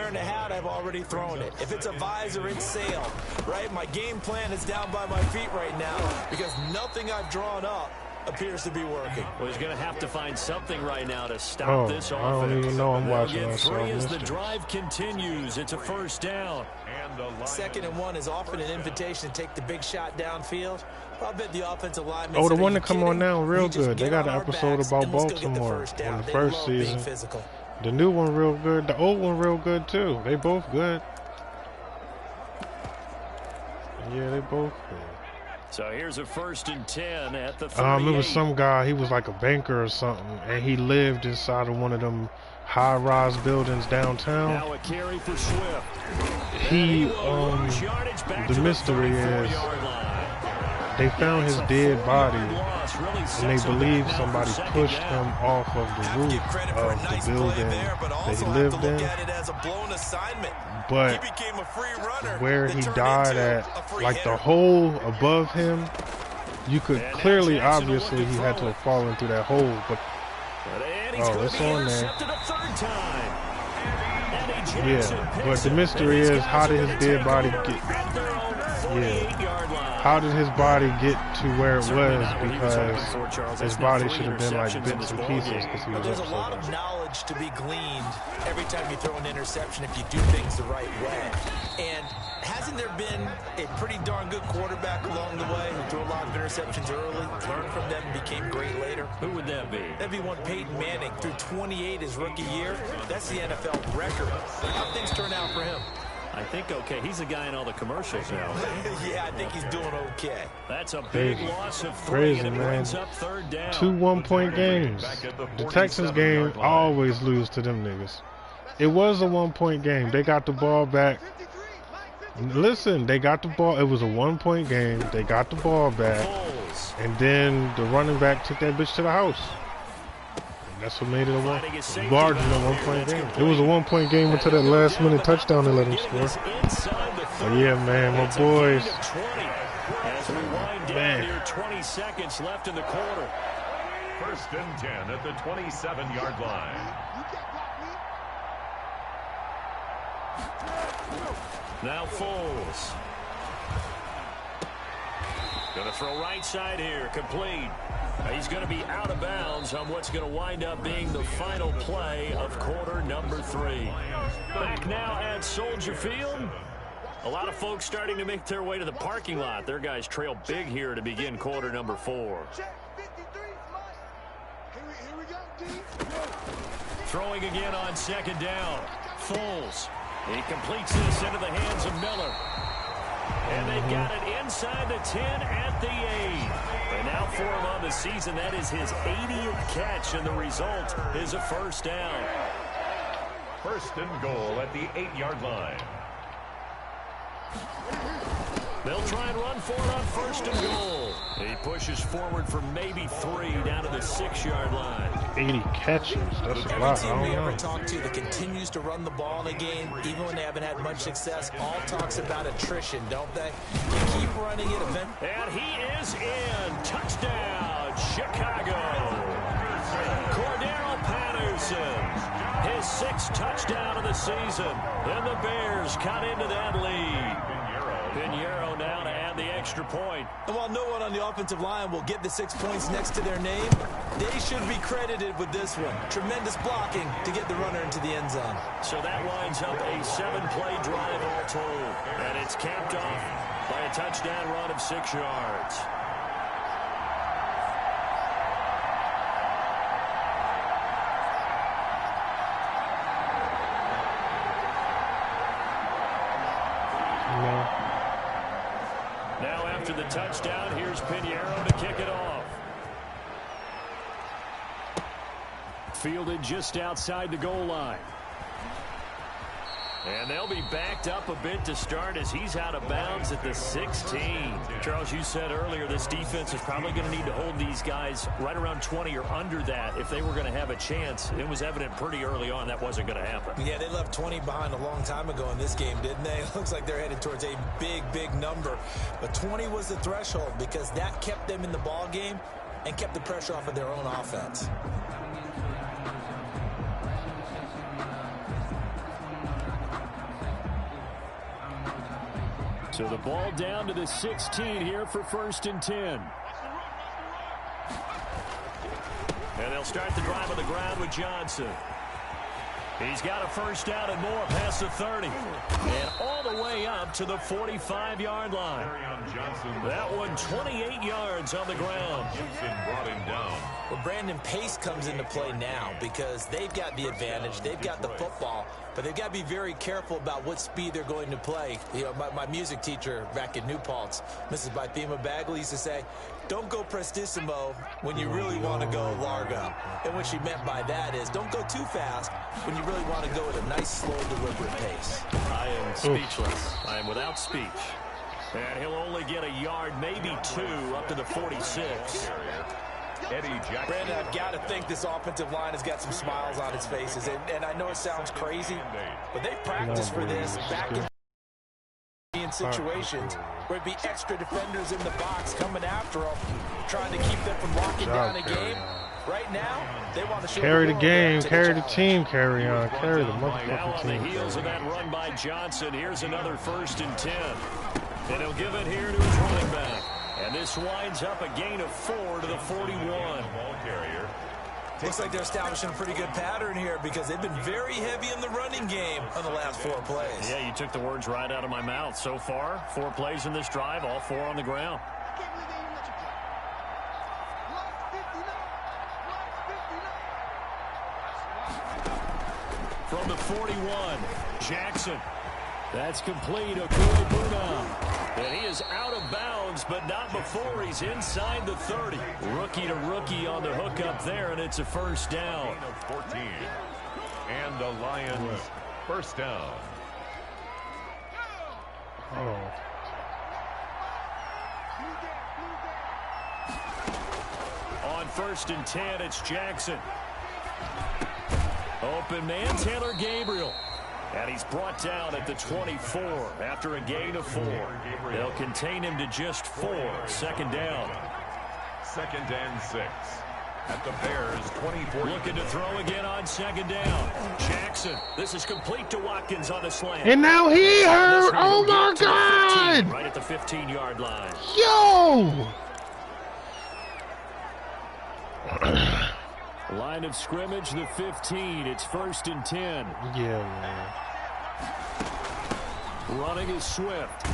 wearing a hat, I've already thrown it. If it's a visor, it's sailed, right? My game plan is down by my feet right now because nothing I've drawn up appears to be working. Well, he's going to have to find something right now to stop this offense. I don't even know I'm watching that. Three as the drive continues. It's a first down. Second and 1 is often an invitation to take the big shot downfield. I bet the offensive lineman. Oh, the one that come on now real good. They got an episode about Baltimore on the first season. The new one real good. The old one real good too. They both good. Yeah, they both good. So here's a 1st and 10 at the 38. It was some guy, he was like a banker or something, and he lived inside of one of them high-rise buildings downtown. Now a carry for Swift. He, the mystery is, they found his dead body, and they believe somebody pushed him off of the roof of the building that he lived in. But where he died at, like the hole above him, you could clearly, obviously, he had to have fallen through that hole. But oh, it's on there. Yeah, but the mystery is, how did his dead body get? Yeah. How did his body get to where it was? Because his body should have been like bits and pieces. There's a lot of knowledge to be gleaned every time you throw an interception if you do things the right way. And hasn't there been a pretty darn good quarterback along the way who threw a lot of interceptions early, learned from them, and became great later? Who would that be? That'd be one Peyton Manning, threw 28 his rookie year. That's the NFL record. How things turn out for him? I think okay. He's a guy in all the commercials now. Yeah, I think he's doing okay. That's a big loss of 3. Crazy, and it man. brings up 3rd down. 2 1-point games. The Texans game, I always lose to them niggas. It was a 1-point game. They got the ball back. Listen, they got the ball. It was a 1-point game. They got the ball back. And then the running back took that bitch to the house. That's what made it a larger than a 1-point game. It was a 1-point game until that last-minute touchdown they let him score. But yeah, man, my boys. As we wind down here, 20 seconds left in the quarter. 1st and 10 at the 27-yard line. Now Foles. Going to throw right side here, complete. He's going to be out of bounds on what's going to wind up being the final play of quarter number 3. Back now at Soldier Field. A lot of folks starting to make their way to the parking lot. Their guys trail big here to begin quarter number 4. Throwing again on 2nd down. Foles. He completes this into the hands of Miller. And they've got it inside the 10 at the 8. And now for him on the season, that is his 80th catch, and the result is a 1st down. 1st and goal at the 8-yard line. They'll try and run for it on 1st and goal. He pushes forward for maybe 3 down to the 6-yard line. 80 catches. That's a lot. Every team we ever talk to that continues to run the ball in a game, even when they haven't had much success, all talks about attrition, don't they? You keep running it eventually. And he is in. Touchdown, Chicago. Cordero Patterson, his 6th touchdown of the season. And the Bears cut into that lead. Pinheiro now to add the extra point. And while no one on the offensive line will get the 6 points next to their name, they should be credited with this one. Tremendous blocking to get the runner into the end zone. So that winds up a 7-play drive all told. And it's capped off by a touchdown run of 6 yards. Now after the touchdown, here's Pinheiro to kick it off. Fielded just outside the goal line. And they'll be backed up a bit to start as he's out of bounds at the 16. Charles, you said earlier this defense is probably going to need to hold these guys right around 20 or under that if they were going to have a chance. It was evident pretty early on that wasn't going to happen. Yeah, they left 20 behind a long time ago in this game, didn't they? It looks like they're headed towards a big, big number. But 20 was the threshold because that kept them in the ball game and kept the pressure off of their own offense. So the ball down to the 16 here for 1st and 10. And they'll start the drive on the ground with Johnson. He's got a first down and more past the 30. And all the way up to the 45-yard line. That one 28 yards on the ground. Gibson brought him down. Well, Brandon, pace comes into play now because they've got the advantage. They've got the football, but they've got to be very careful about what speed they're going to play. You know, my music teacher back in New Paltz, Mrs. Bythema Bagley, used to say, don't go prestissimo when you really want to go largo. And what she meant by that is don't go too fast when you really want to go at a nice, slow, deliberate pace. I am speechless. I am without speech. And he'll only get a yard, maybe 2, up to the 46. Eddie Jackson. Brandon, I've got to think this offensive line has got some smiles on its faces. And I know it sounds crazy, but they practiced for this back in situations where it'd be extra defenders in the box coming after them, trying to keep them from locking down a game. Right now, they want to show carry the game, carry the team, carry on, carry the motherfucking team. Now on the heels of that run by Johnson, here's another 1st and 10. And he'll give it here to his running back. And this winds up a gain of 4 to the 41. Ball carrier. Looks like they're establishing a pretty good pattern here because they've been very heavy in the running game on the last 4 plays. Yeah, you took the words right out of my mouth. So far, 4 plays in this drive, all 4 on the ground. From the 41, Jackson. That's complete. Okuegbuna. And he is out of bounds, but not before he's inside the 30. Rookie to rookie on the hook up there, and it's a first down. 14. And the Lions first down. Oh. On 1st and 10, it's Jackson. Open man, Taylor Gabriel. And he's brought down at the 24 after a gain of 4. They'll contain him to just 4. 2nd down. 2nd and 6. At the Bears' 24. Looking to throw again on 2nd down. Jackson. This is complete to Watkins on the slant. And now he hurt. Oh my God. Right at the 15-yard line. Yo. Line of scrimmage, the 15. It's 1st and 10. Yeah, man. Running is Swift.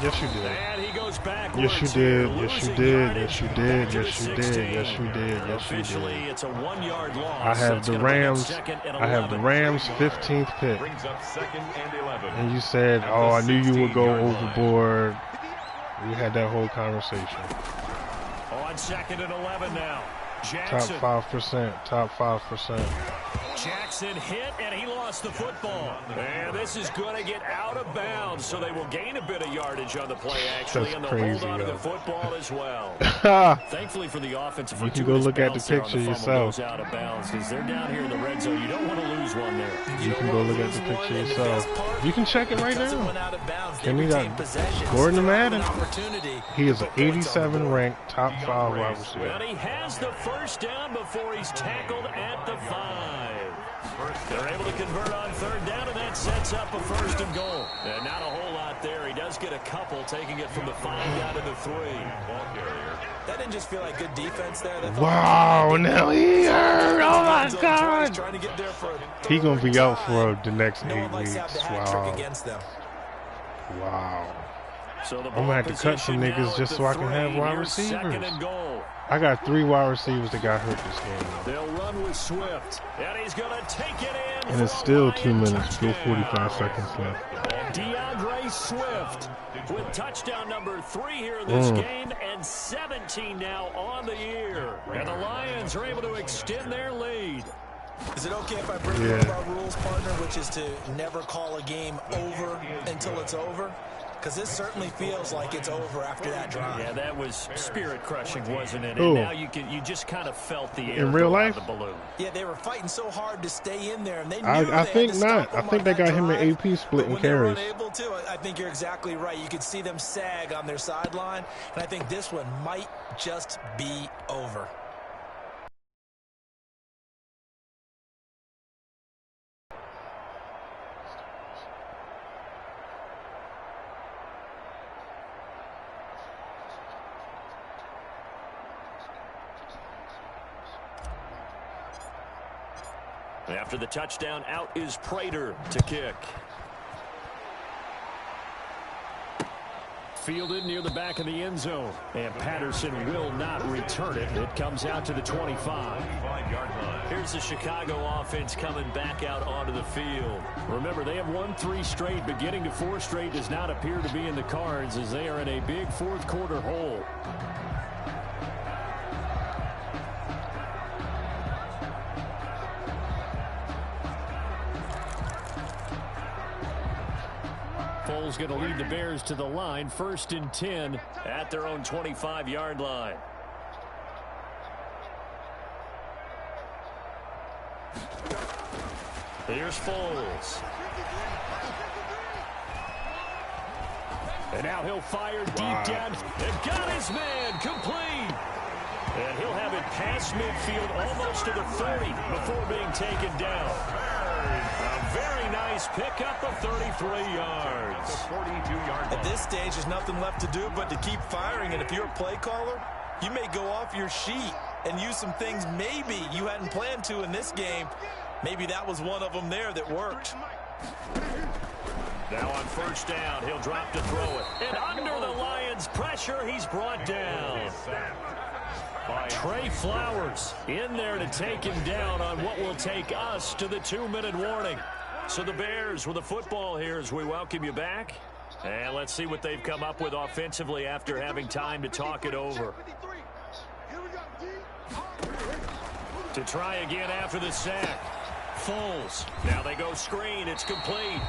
Yes, you did. And he goes backwards. Yes, you did. Yes, you did. Yes, you did. Yes, you did. Yes, you did. Yes, you Officially, did. it's a 1-yard loss. I have So the it's gonna bring up Rams. 2nd and I have the 11. Rams' 15th pick. Brings up 2nd and 11. And you said, "Oh, I knew you would go overboard." We had that whole conversation. On 2nd and 11 now. Top Jackson. 5%. Top 5%. Jackson hit, and he lost the football. And this is going to get out of bounds, so they will gain a bit of yardage on the play, actually, That's and they'll crazy, hold on to yo. the football as well. Thankfully for the offensive, You can go look at the bounce there on picture fumble yourself. goes out of bounds because they're down here in the red zone. You don't want to lose one there. You can go look at the picture yourself. You can check it right Because it went now. out of bounds, they Give me retained that. possession. Gordon Still have Madden. an opportunity. He is an Put points on the 87 board. ranked top 5 wide receiver. And he has the first down before he's tackled at the 5. They're able to convert on 3rd down, and that sets up a 1st and goal. And not a whole lot there. He does get a couple, taking it from the 5 down to the 3. Ball carrier. That didn't just feel like good defense there. That felt Wow, like now he hurt. Oh my He's God. trying to get there for a He gonna be out time. for the next No 8 one likes to have weeks. the hat trick Wow. against them. Wow. So the I'm gonna have to cut some ball position niggas now just at so I the can have 3. wide Here's 2nd receivers. and goal. I got 3 wide receivers that got hurt this game. They'll run with Swift, and he's going to take it in. And it's for a still Lion 2 minutes, still touchdown. 45 seconds left. DeAndre Swift with touchdown number 3 here in this Mm. game, and 17 now on the year. And the Lions are able to extend their lead. Is it okay if I bring Yeah. up our rules, partner, which is to never call a game over until it's over? Because this certainly feels like it's over after that drive. Yeah, that was spirit-crushing, wasn't it? Who? And now you just kind of felt the air In real go out life? of the balloon. Yeah, they were fighting so hard to stay in there, and they knew I they had think to stop not. I them think on they that got him and drive, AP splitting but when they were carries. unable to, I think you're exactly right. You could see them sag on their sideline, and I think this one might just be over. After the touchdown, out is Prater to kick. Fielded near the back of the end zone. And Patterson will not return it. It comes out to the 25. Here's the Chicago offense coming back out onto the field. Remember, they have won 3 straight, but getting to 4 straight does not appear to be in the cards as they are in a big fourth quarter hole. Foles going to lead the Bears to the line, 1st and 10 at their own 25-yard line. Here's Foles. And now he'll fire deep down. And got his man complete. And he'll have it past midfield almost to the 30 before being taken down. A very nice pickup of 33 yards. At this stage, there's nothing left to do but to keep firing. And if you're a play caller, you may go off your sheet and use some things maybe you hadn't planned to in this game. Maybe that was one of them there that worked. Now on 1st down, he'll drop to throw it. And under the Lions' pressure, he's brought down. Trey Flowers in there to take him down on what will take us to the 2-minute warning. So the Bears with the football here as we welcome you back. And let's see what they've come up with offensively after having time to talk it over. To try again after the sack. Foles. Now they go screen. It's complete.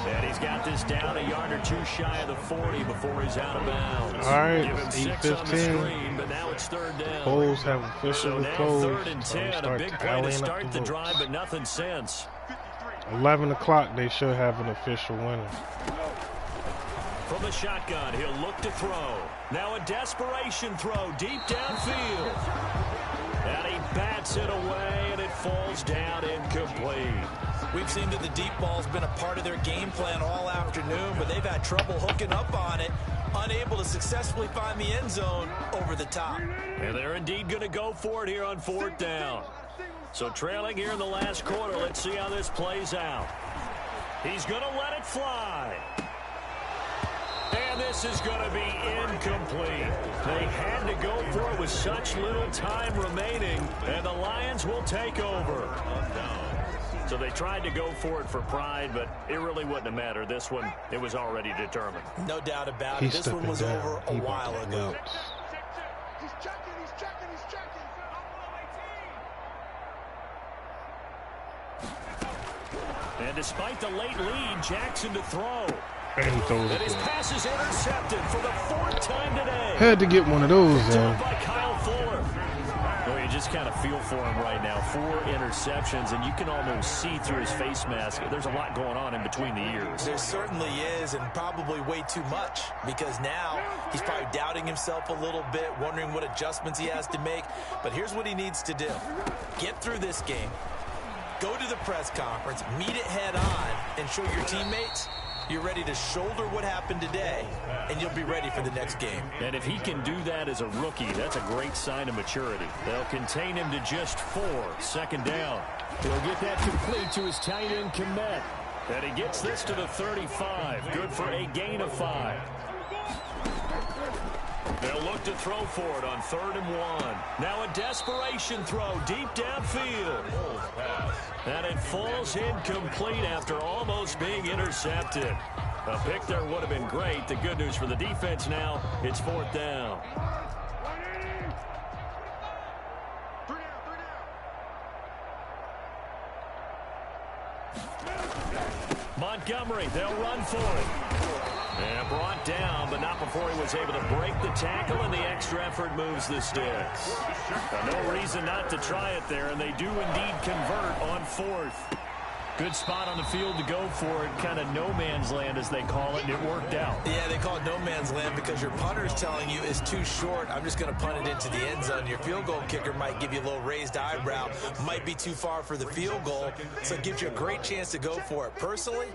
And he's got this down a yard or 2 shy of the 40 before he's out of bounds. All right, Give him 6 on the screen, but now it's 3rd down. Foles have officially closed. 3rd and 10, a big play to start the drive, but nothing since. 11 o'clock, they should have an official winner. From the shotgun, he'll look to throw. Now a desperation throw deep downfield. And he bats it away, and it falls down incomplete. We've seen that the deep ball's been a part of their game plan all afternoon, but they've had trouble hooking up on it, unable to successfully find the end zone over the top. And they're indeed going to go for it here on 4th down. So trailing here in the last quarter, let's see how this plays out. He's going to let it fly. And this is going to be incomplete. They had to go for it with such little time remaining, and the Lions will take over. So they tried to go for it for pride, but it really wouldn't have mattered. This one, it was already determined. No doubt about it. This one was over a while ago. And despite the late lead, Jackson to throw. And he throws it. His pass is intercepted for the 4th time today. Had to get one of those in. By Kyle Fuller. Well, you just kind of feel for him right now. 4 interceptions, and you can almost see through his face mask. There's a lot going on in between the ears. There certainly is, and probably way too much, because now he's probably doubting himself a little bit, wondering what adjustments he has to make. But here's what he needs to do. Get through this game. Go to the press conference, meet it head on, and show your teammates you're ready to shoulder what happened today, and you'll be ready for the next game. And if he can do that as a rookie, that's a great sign of maturity. They'll contain him to just 4. 2nd down. He'll get that complete to his tight end, Kmet. And he gets this to the 35. Good for a gain of 5. They'll look to throw for it on 3rd and 1. Now a desperation throw deep downfield. And it falls incomplete after almost being intercepted. A pick there would have been great. The good news for the defense now, it's 4th down. Montgomery, they'll run for it. And brought down, but not before he was able to break the tackle, and the extra effort moves the sticks. No reason not to try it there, and they do indeed convert on 4th. Good spot on the field to go for it, kind of no man's land as they call it, and it worked out. Yeah, they call it no man's land because your punter's telling you it's too short. I'm just going to punt it into the end zone. Your field goal kicker might give you a little raised eyebrow, might be too far for the field goal, so it gives you a great chance to go for it. Personally,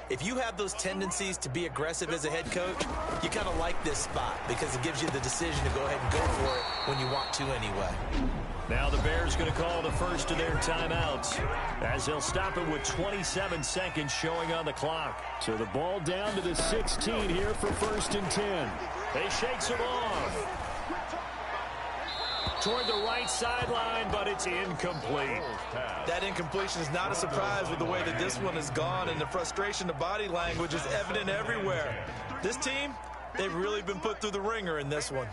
if you have those tendencies to be aggressive as a head coach, you kind of like this spot because it gives you the decision to go ahead and go for it when you want to anyway. Now the Bears going to call the first of their timeouts as they'll stop it with 27 seconds showing on the clock. So the ball down to the 16 here for 1st and 10. They shakes it off toward the right sideline, but it's incomplete. That incompletion is not a surprise with the way that this one has gone, and the frustration, the body language is evident everywhere. This team, they've really been put through the ringer in this one.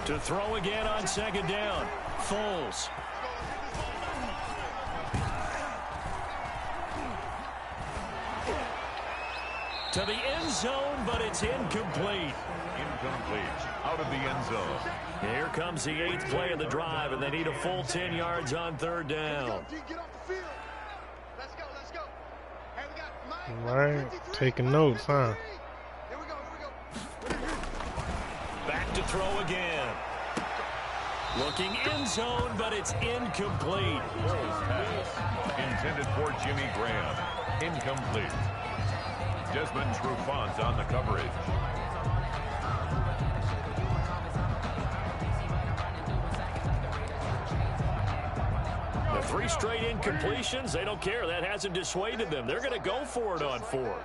To throw again on 2nd down. Foles. To the end zone, but it's incomplete. Incomplete. Out of the end zone. Here comes the 8th play of the drive, and they need a full 10 yards on 3rd down. All right, taking notes, huh? Back to throw again. Looking end zone, but it's incomplete. Pass. Intended for Jimmy Graham. Incomplete. Desmond Trufant on the coverage. The 3 straight incompletions, they don't care. That hasn't dissuaded them. They're going to go for it on 4th.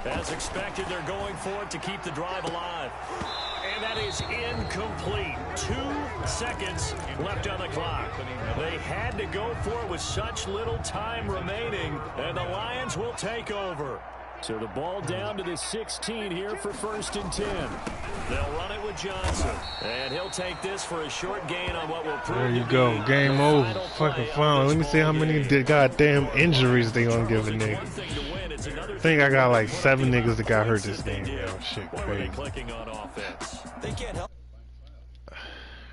As expected, they're going for it to keep the drive alive. And that is incomplete. 2 seconds left on the clock. They had to go for it with such little time remaining, and the Lions will take over. So the ball down to the 16 here for 1st and 10. They'll run it with Johnson, and he'll take this for a short gain on what will prove. There you go. Game over. Fucking fun. Let me see how many goddamn injuries they gonna give a nigga. I think I got like 7 niggas that got hurt this game. Yo, shit crazy. Clicking on offense. They can't help